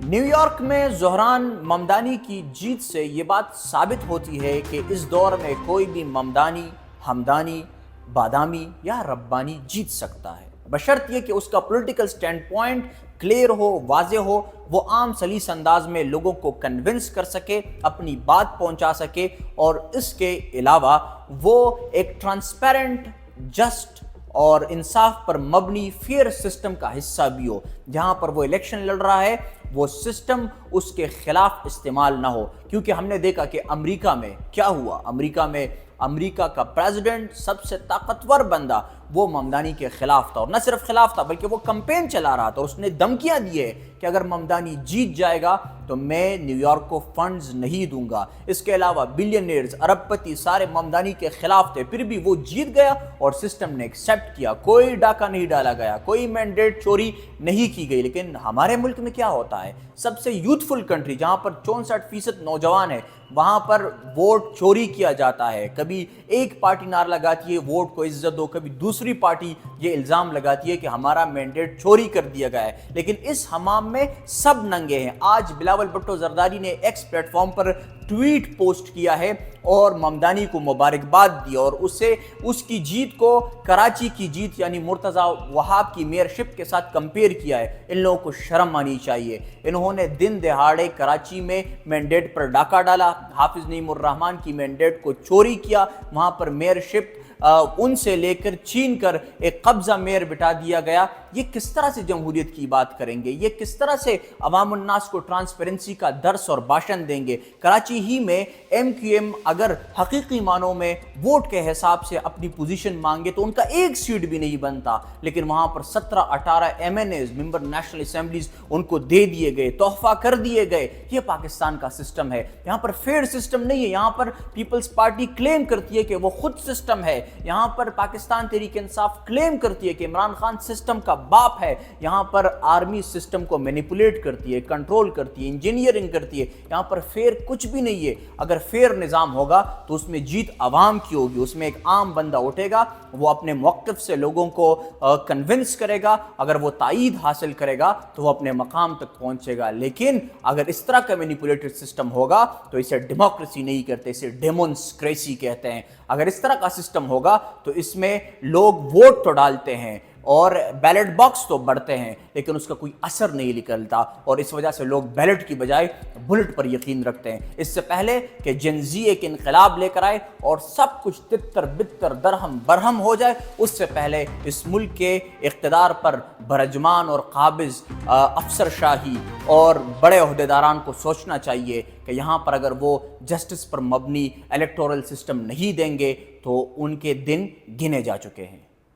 New York میں زہران ممدانی کی جیت سے یہ بات ثابت ہوتی ہے کہ اس دور میں کوئی بھی ممدانی، ہمدانی، بادامی یا ربانی جیت سکتا ہے، بشرط یہ کہ اس کا پولیٹیکل سٹینڈ پوائنٹ کلیئر ہو، واضح ہو، وہ عام سلیس انداز میں لوگوں کو کنونس کر سکے، اپنی بات پہنچا سکے، اور اس کے علاوہ وہ ایک ٹرانسپیرنٹ، جسٹ اور انصاف پر مبنی فیئر سسٹم کا حصہ بھی ہو۔ جہاں پر وہ الیکشن لڑ رہا ہے وہ سسٹم اس کے خلاف استعمال نہ ہو، کیونکہ ہم نے دیکھا کہ امریکہ میں کیا ہوا۔ امریکہ کا پریزیڈنٹ، سب سے طاقتور بندہ، وہ ممدانی کے خلاف تھا، اور نہ صرف خلاف تھا بلکہ وہ کمپین چلا رہا تھا، اور اس نے دھمکیاں دی ہے کہ اگر ممدانی جیت جائے گا تو میں نیو یارک کو فنڈز نہیں دوں گا۔ اس کے علاوہ بلینئرز، ارب پتی سارے ممدانی کے خلاف تھے، پھر بھی وہ جیت گیا اور سسٹم نے ایکسیپٹ کیا، کوئی ڈاکہ نہیں ڈالا گیا، کوئی مینڈیٹ چوری نہیں کی گئی۔ لیکن ہمارے ملک میں کیا ہوتا ہے؟ سب سے یوتھفل کنٹری جہاں پر 64% نوجوان ہے، وہاں پر ووٹ چوری کیا جاتا ہے۔ کبھی ایک پارٹی نعرہ لگاتی ہے ووٹ کو عزت دو، کبھی دوسری پارٹی یہ الزام لگاتی ہے کہ ہمارا مینڈیٹ چوری کر دیا گیا ہے۔ لیکن اس حمام میں سب ننگے ہیں۔ آج بلاول بھٹو زرداری نے ایکس پلیٹ فارم پر ٹویٹ پوسٹ کیا ہے اور ممدانی کو مبارکباد دی، اور اس کی جیت کو کراچی کی جیت یعنی مرتضیٰ وہاب کی میئرشپ کے ساتھ کمپیئر کیا ہے۔ ان لوگوں کو شرم آنی چاہیے۔ انہوں نے دن دہاڑے کراچی میں مینڈیٹ پر ڈاکہ ڈالا، حافظ نعیم الرحمن کی مینڈیٹ کو چوری کیا، وہاں پر میئرشپ ان سے لے کر چھین کر ایک قبضہ میئر بٹھا دیا گیا۔ یہ کس طرح سے جمہوریت کی بات کریں گے؟ یہ کس طرح سے عوام الناس کو ٹرانسپیرنسی کا درس اور بھاشن دیں گے؟ کراچی ہی میں ایم کیو ایم اگر حقیقی معنوں میں ووٹ کے حساب سے اپنی پوزیشن مانگے تو ان کا ایک سیٹ بھی نہیں بنتا، لیکن وہاں پر 17-18 ایم این ایز، ممبر نیشنل اسمبلیز، ان کو دے دیے گئے، تحفہ کر دیے گئے۔ یہ پاکستان کا سسٹم ہے۔ یہاں پر فیئر سسٹم نہیں ہے۔ یہاں پر پیپلز پارٹی کلیم کرتی ہے کہ وہ خود سسٹم ہے۔ یہاں پر پاکستان تحریک انصاف کلیم کرتی ہے کہ عمران خان سسٹم کا باپ ہے۔ یہاں پر آرمی سسٹم کو مینیپولیٹ کرتی ہے، کنٹرول کرتی ہے، انجینئرنگ کرتی ہے۔ یہاں پر فیئر کچھ بھی نہیں ہے۔ اگر فیئر نظام ہوگا تو اس میں جیت عوام کی ہوگی، اس میں ایک عام بندہ اٹھے گا، وہ اپنے موقف سے لوگوں کو کنونس کرے گا، اگر وہ تائید حاصل کرے گا تو وہ اپنے مقام تک پہنچے گا۔ لیکن اگر اس طرح کا مینیپولیٹڈ سسٹم ہوگا تو اسے ڈیموکریسی نہیں کہتے، اسے ڈیمونسکریسی کہتے ہیں۔ اگر اس طرح کا سسٹم ہوگا تو اس میں لوگ ووٹ تو ڈالتے ہیں اور بیلٹ باکس تو بڑھتے ہیں، لیکن اس کا کوئی اثر نہیں نکلتا، اور اس وجہ سے لوگ بیلٹ کی بجائے بلٹ پر یقین رکھتے ہیں۔ اس سے پہلے کہ جنزی ایک انقلاب لے کر آئے اور سب کچھ تتر بتر درہم برہم ہو جائے، اس سے پہلے اس ملک کے اقتدار پر برجمان اور قابض افسر شاہی اور بڑے عہدیداران کو سوچنا چاہیے کہ یہاں پر اگر وہ جسٹس پر مبنی الیکٹورل سسٹم نہیں دیں گے تو ان کے دن گنے جا چکے ہیں۔